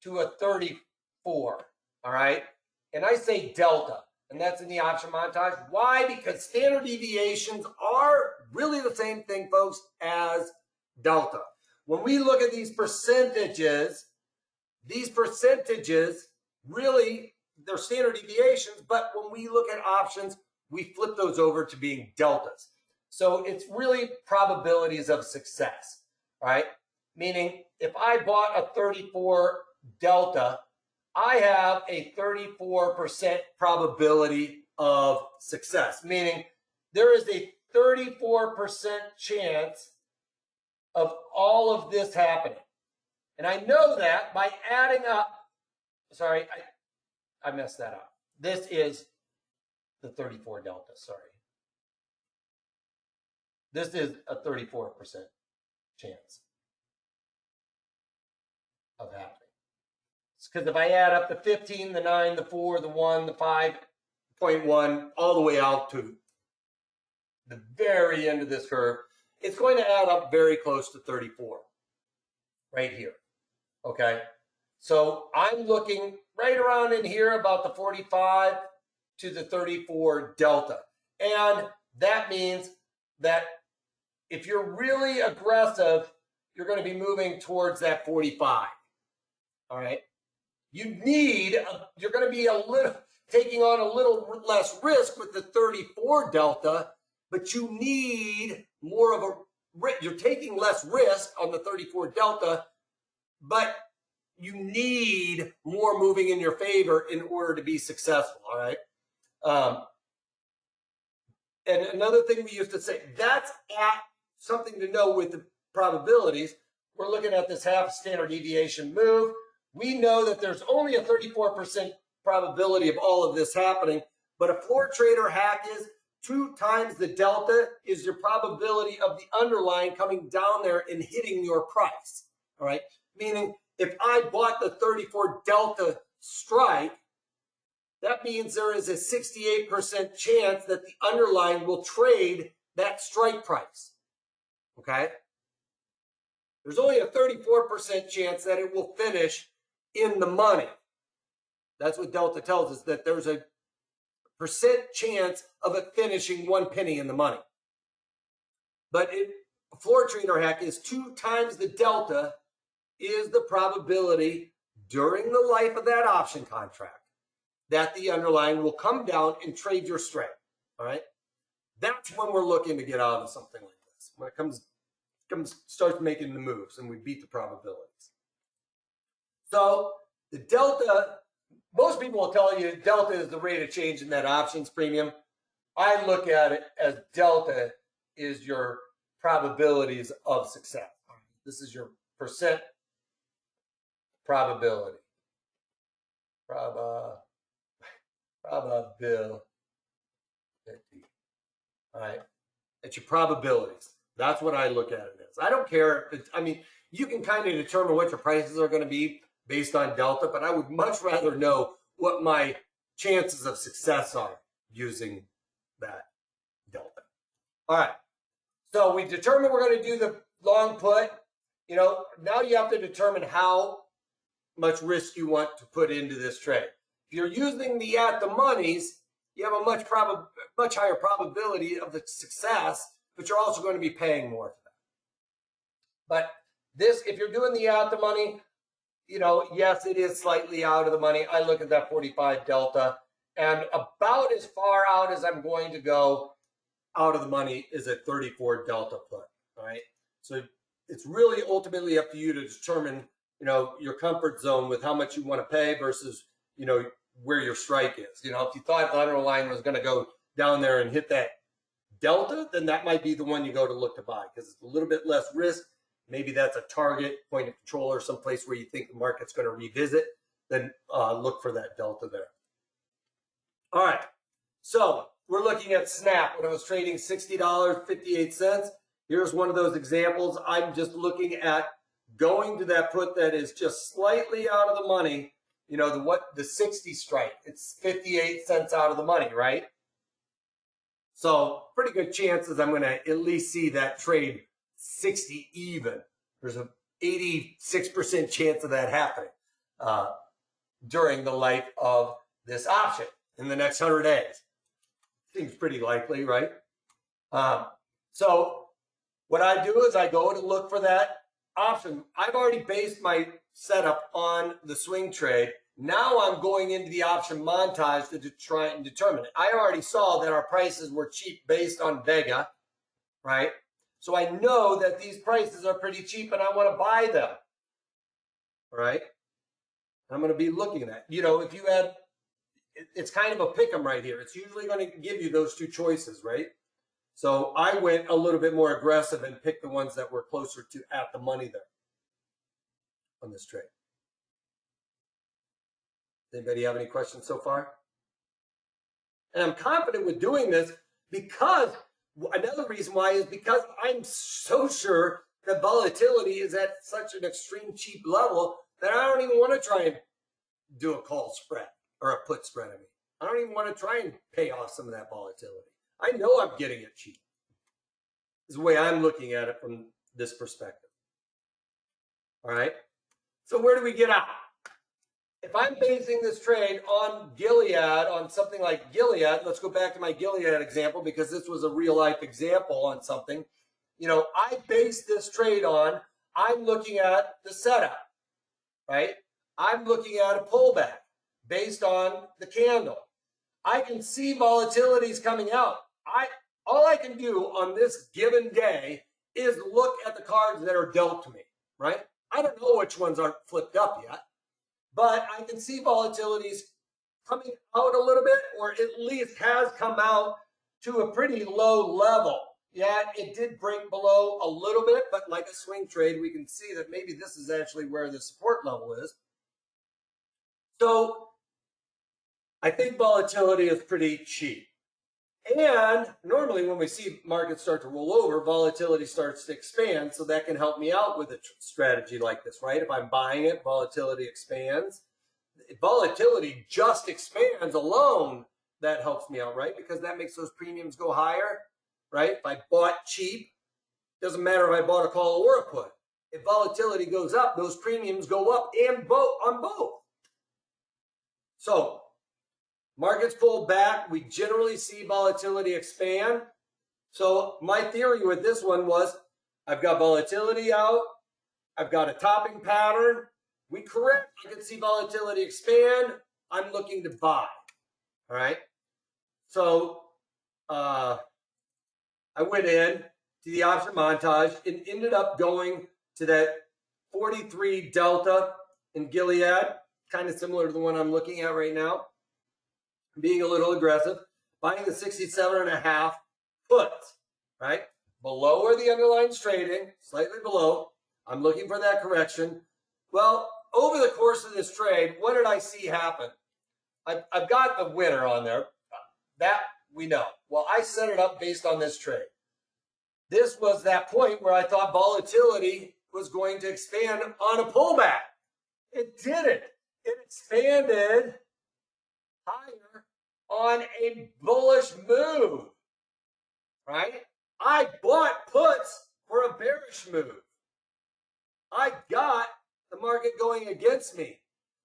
to a 34. All right. And I say delta, and that's in the option montage. Why? Because standard deviations are really the same thing, folks, as delta. When we look at these percentages really, they're standard deviations, but when we look at options, we flip those over to being deltas. So it's really probabilities of success, right? Meaning if I bought a 34 delta, I have a 34% probability of success, meaning there is a 34% chance of all of this happening. And I know that by adding up, sorry, I messed that up. This is the 34 delta, sorry. This is a 34% chance of happening. Because if I add up the 15, the 9, the 4, the 1, the 5.1, all the way out to the very end of this curve, it's going to add up very close to 34 right here. Okay, so I'm looking right around in here about the 45 to the 34 delta. And that means that if you're really aggressive, you're going to be moving towards that 45. All right. You're going to be taking on a little less risk with the 34 delta, but you need more of you're taking less risk on the 34 delta, but you need more moving in your favor in order to be successful. All right. And another thing we used to say, that's something to know with the probabilities. We're looking at this half standard deviation move. We know that there's only a 34% probability of all of this happening, but a floor trader hack is 2 times the delta is your probability of the underlying coming down there and hitting your price. All right. Meaning if I bought the 34 delta strike, that means there is a 68% chance that the underlying will trade that strike price. Okay. There's only a 34% chance that it will finish in the money. That's what delta tells us, that there's a percent chance of it finishing 1 penny in the money. But a floor trader hack is 2 times the delta is the probability during the life of that option contract that the underlying will come down and trade your strike. All right. That's when we're looking to get out of something like this. When it starts making the moves and we beat the probabilities. So the delta, most people will tell you delta is the rate of change in that options premium. I look at it as delta is your probabilities of success. This is your percent probability. Probability. All right. It's your probabilities. That's what I look at it as. I don't care. I mean, you can kind of determine what your prices are going to be based on delta, but I would much rather know what my chances of success are using that delta. All right. So we determined we're going to do the long put. You know, now you have to determine how much risk you want to put into this trade. If you're using the at the monies, you have a much higher probability of the success, but you're also going to be paying more for that. But this, if you're doing the at the money, you know, yes, it is slightly out of the money. I look at that 45 delta, and about as far out as I'm going to go out of the money is a 34 delta put. All right. So it's really ultimately up to you to determine, you know, your comfort zone with how much you want to pay versus, you know, where your strike is. You know, if you thought the underlying was going to go down there and hit that delta, then that might be the one you go to look to buy because it's a little bit less risk. Maybe that's a target point of control or someplace where you think the market's going to revisit. Then look for that delta there. All right. So we're looking at Snap when I was trading $60.58. Here's one of those examples. I'm just looking at going to that put that is just slightly out of the money. You know, the 60 strike. It's 58 cents out of the money, right? So pretty good chances I'm going to at least see that trade 60 even. There's an 86% chance of that happening during the life of this option in the next 100 days. Seems pretty likely, right? So what I do is I go to look for that option. I've already based my setup on the swing trade. Now I'm going into the option montage to try and determine it. I already saw that our prices were cheap based on Vega, right? So I know that these prices are pretty cheap and I want to buy them, right? I'm going to be looking at that. You know, if you had, it's kind of a pick 'em right here. It's usually going to give you those two choices, right? So I went a little bit more aggressive and picked the ones that were closer to at the money there on this trade. Anybody have any questions so far? And I'm confident with doing this because another reason why is because I'm so sure that volatility is at such an extreme cheap level that I don't even want to try and do a call spread or a put spread. I don't even want to try and pay off some of that volatility. I know I'm getting it cheap. This is the way I'm looking at it from this perspective. All right. So where do we get out? If I'm basing this trade on Gilead, on something like Gilead, let's go back to my Gilead example because this was a real life example on something. You know, I base this trade on, I'm looking at the setup, right? I'm looking at a pullback based on the candle. I can see volatilities coming out. All I can do on this given day is look at the cards that are dealt to me, right? I don't know which ones aren't flipped up yet, but I can see volatilities coming out a little bit, or at least has come out to a pretty low level. Yeah, it did break below a little bit, but like a swing trade, we can see that maybe this is actually where the support level is. So I think volatility is pretty cheap. And normally when we see markets start to roll over, volatility starts to expand. So that can help me out with a strategy like this, right? If I'm buying it, volatility expands. If volatility just expands alone, that helps me out, right? Because that makes those premiums go higher, right? If I bought cheap, doesn't matter if I bought a call or a put. If volatility goes up, those premiums go up and on both. So markets pull back. We generally see volatility expand. So my theory with this one was I've got volatility out. I've got a topping pattern. We correct. I can see volatility expand. I'm looking to buy. All right. So I went in to the option montage and ended up going to that 43 delta in Gilead, kind of similar to the one I'm looking at right now. Being a little aggressive, buying the 67.5 puts, right? Below where the underline's trading, slightly below. I'm looking for that correction. Well, over the course of this trade, what did I see happen? I've got the winner on there. That we know. Well, I set it up based on this trade. This was that point where I thought volatility was going to expand on a pullback. It didn't. It expanded higher on a bullish move, right? I bought puts for a bearish move. I got the market going against me.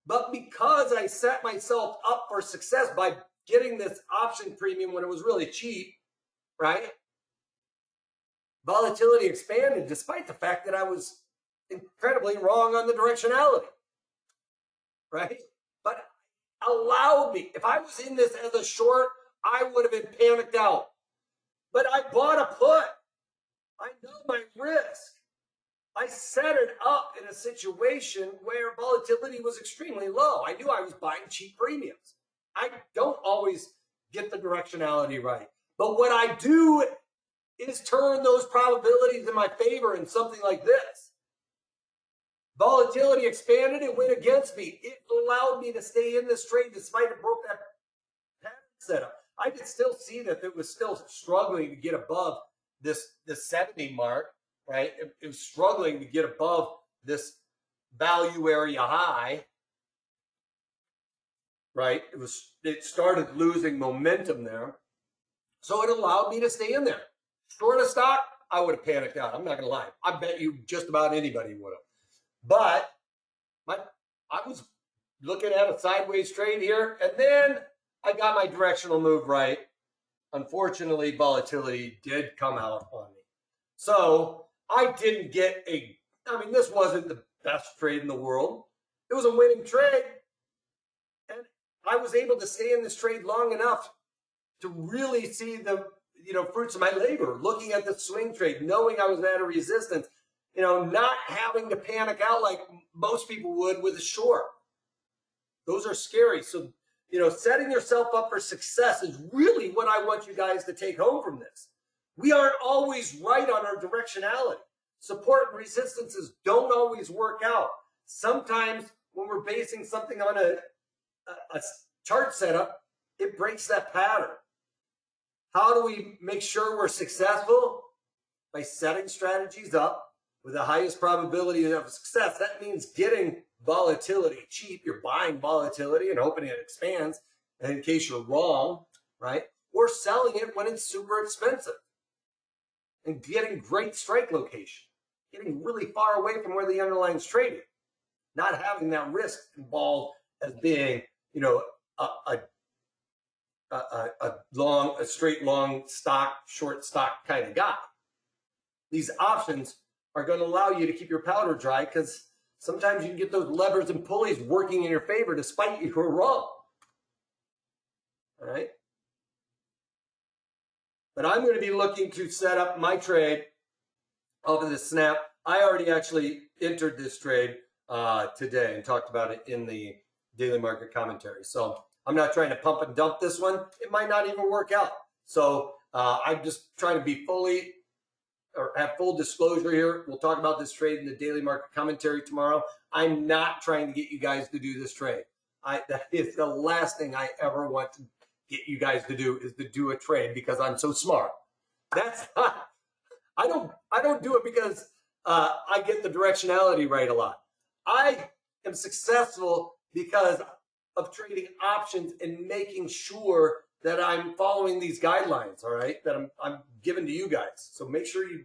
But because I set myself up for success by getting this option premium when it was really cheap, right? Volatility expanded despite the fact that I was incredibly wrong on the directionality, right? But allowed me, if I was in this as a short, I would have been panicked out. But I bought a put. I know my risk. I set it up in a situation where volatility was extremely low. I knew I was buying cheap premiums. I don't always get the directionality right. But what I do is turn those probabilities in my favor in something like this. Volatility expanded, it went against me. It allowed me to stay in this trade despite it broke that pattern setup. I could still see that it was still struggling to get above this 70 mark, right? It was struggling to get above this value area high, right? It started losing momentum there. So it allowed me to stay in there. Short a stock, I would have panicked out. I'm not going to lie. I bet you just about anybody would have. But I was looking at a sideways trade here, and then I got my directional move right. Unfortunately, volatility did come out on me. So I didn't get this wasn't the best trade in the world. It was a winning trade. And I was able to stay in this trade long enough to really see the fruits of my labor, looking at the swing trade, knowing I was at a resistance, not having to panic out like most people would with a short. Those are scary. So, setting yourself up for success is really what I want you guys to take home from this. We aren't always right on our directionality. Support and resistances don't always work out. Sometimes when we're basing something on a chart setup, it breaks that pattern. How do we make sure we're successful? By setting strategies up with the highest probability of success. That means getting volatility cheap. You're buying volatility and hoping it expands, and in case you're wrong, right? Or selling it when it's super expensive and getting great strike location, getting really far away from where the underlying's trading, not having that risk involved as being, a straight long stock, short stock kind of guy. These options are going to allow you to keep your powder dry because sometimes you can get those levers and pulleys working in your favor despite you were wrong. All right. But I'm going to be looking to set up my trade off of the snap. I already actually entered this trade today and talked about it in the daily market commentary. So I'm not trying to pump and dump this one. It might not even work out. So I'm just trying to be have full disclosure here. We'll talk about this trade in the daily market commentary tomorrow. I'm not trying to get you guys to do this trade. That is the last thing I ever want to get you guys to do, is to do a trade because I'm so smart. That's not, I don't do it because I get the directionality right a lot. I am successful because of trading options and making sure that I'm following these guidelines, all right, that I'm giving to you guys. So make sure you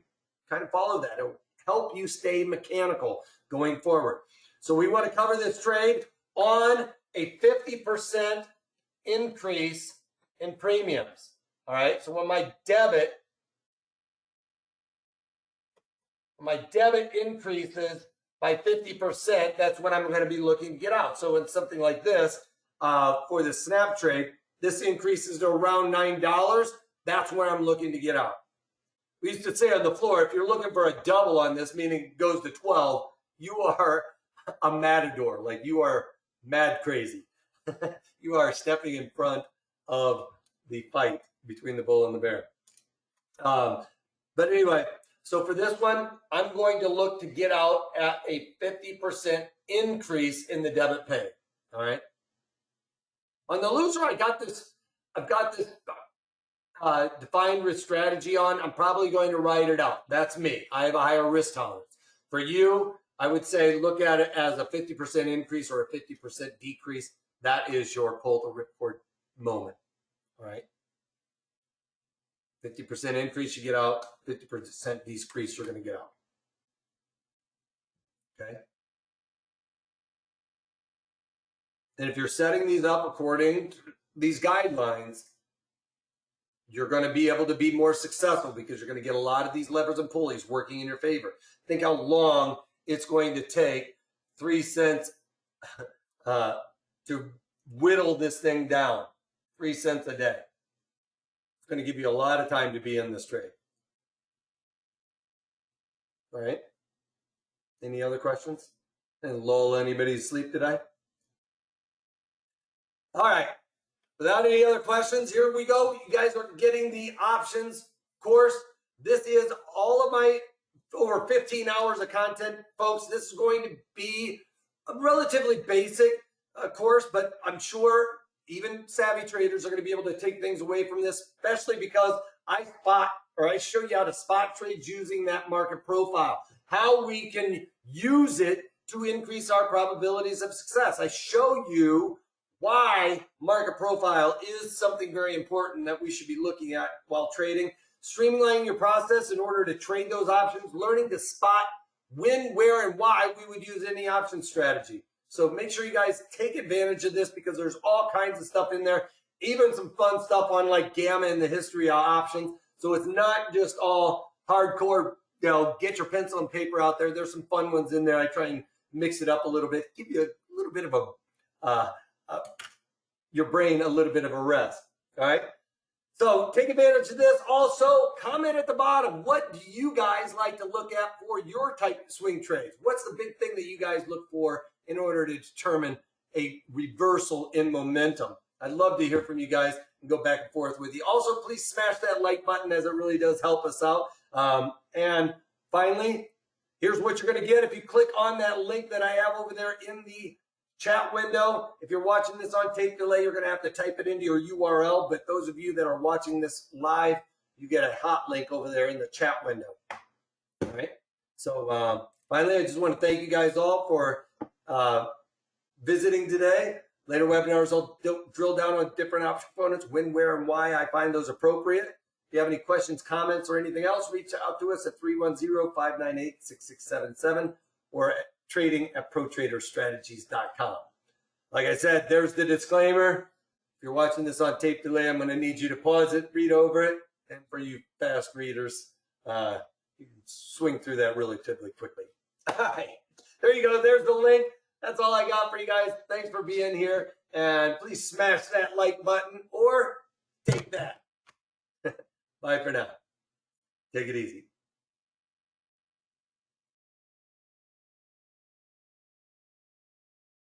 kind of follow that. It'll help you stay mechanical going forward. So we want to cover this trade on a 50% increase in premiums, all right? So when my debit increases by 50%, that's when I'm going to be looking to get out. So in something like this, for the snap trade, this increases to around $9. That's where I'm looking to get out. We used to say on the floor, if you're looking for a double on this, meaning it goes to 12, you are a matador. Like, you are mad crazy. You are stepping in front of the fight between the bull and the bear. But anyway, so for this one, I'm going to look to get out at a 50% increase in the debit pay. All right. On the loser, I've got this defined risk strategy on. I'm probably going to ride it out. That's me. I have a higher risk tolerance. For you, I would say look at it as a 50% increase or a 50% decrease. That is your pull to ripcord moment. All right. 50% increase, you get out. 50% decrease, you're going to get out. Okay. And if you're setting these up according to these guidelines, you're going to be able to be more successful because you're going to get a lot of these levers and pulleys working in your favor. Think how long it's going to take 3 cents to whittle this thing down. 3 cents a day. It's going to give you a lot of time to be in this trade. All right. Any other questions? And lull anybody to sleep today? All right. Without any other questions, here we go. You guys are getting the options course. This is all of my over 15 hours of content, folks. This is going to be a relatively basic course, but I'm sure even savvy traders are going to be able to take things away from this, especially because I show you how to spot trades using that market profile, how we can use it to increase our probabilities of success. I show you why market profile is something very important that we should be looking at while trading, streamlining your process in order to trade those options, learning to spot when, where, and why we would use any option strategy. So make sure you guys take advantage of this because there's all kinds of stuff in there, even some fun stuff on like gamma and the history of options. So it's not just all hardcore, get your pencil and paper out there. There's some fun ones in there. I try and mix it up a little bit, give you a little bit of your brain a little bit of a rest. All right. So take advantage of this. Also, comment at the bottom. What do you guys like to look at for your type of swing trades? What's the big thing that you guys look for in order to determine a reversal in momentum. I'd love to hear from you guys and go back and forth with you. Also, please smash that like button, as it really does help us out. And finally, here's what you're going to get if you click on that link that I have over there in the chat window. If you're watching this on tape delay, you're going to have to type it into your URL. But those of you that are watching this live, you get a hot link over there in the chat window. All right. So finally, I just want to thank you guys all for visiting today. Later webinars, I'll drill down on different option components, when, where, and why I find those appropriate. If you have any questions, comments, or anything else, reach out to us at 310-598-6677 or trading@protraderstrategies.com. Like I said, there's the disclaimer. If you're watching this on tape delay, I'm going to need you to pause it, read over it, and for you fast readers, you can swing through that relatively quickly. All right, there you go. There's the link. That's all I got for you guys. Thanks for being here, and please smash that like button or take that. Bye for now. Take it easy.